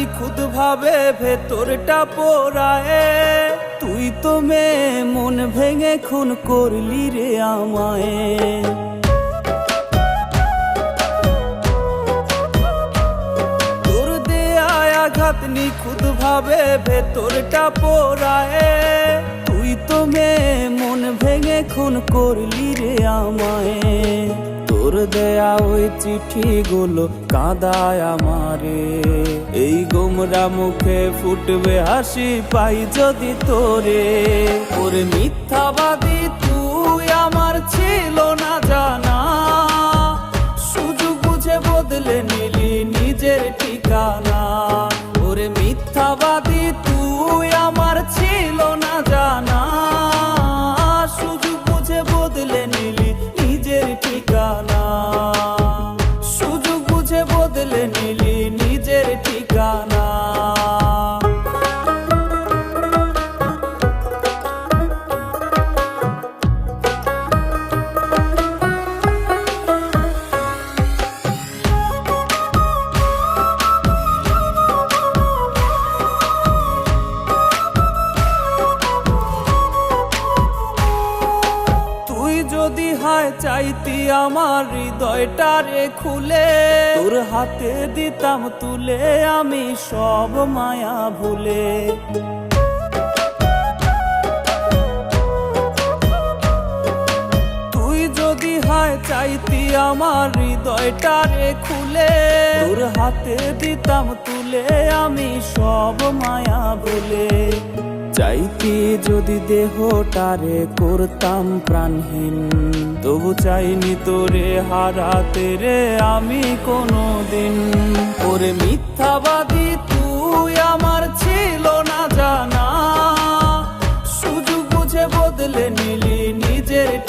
নিখুঁত ভাবে ভেতরটা পোড়ায়। তুই তো মেয়ে মন ভেঙে খুন করলি রে আমায়। তোর দেয়ায় আঘাত নিখুঁত ভাবে ভেতরটা পোড়ায়। তুই তো মেয়ে মন ভেঙে খুন করলি রে আমায়। তোর দেয়া ওই চিঠিগুলো কাঁদায় আমারে। এই গোমরা মুখে ফুটবে হাসি পাই যদি তোরে। ওরে মিথ্যাবাদী তুই আমার ছিল না জানা, সুযোগ বুঝে বদলে নিলি নিজের ঠিকানা। ওরে মিথ্যাবাদী তুই আমার ছিল না জানা, সুযোগ বুঝে বদলে নিলি নিজের ঠিকানা। সুযোগ বুঝে বদলে নিলি নিজের ঠিকানা। যদি হায় চাইতি আমার হৃদয়টারে খুলে, তোর হাতে দিতাম তুলে আমি সব মায়া ভুলে। তুই যদি হায় চাইতি আমার হৃদয়টারে খুলে, তোর হাতে দিতাম তুলে আমি সব মায়া ভুলে। চাইতি যদি দেহটারে করতাম প্রাণহীন, তবু চাইনি তোরে হারাতে রে আমি কোনোদিন। ওরে মিথ্যাবাদী তুই আমার ছিল না জানা, সুযোগ বুঝে বদলে নিলি নিজের ঠিক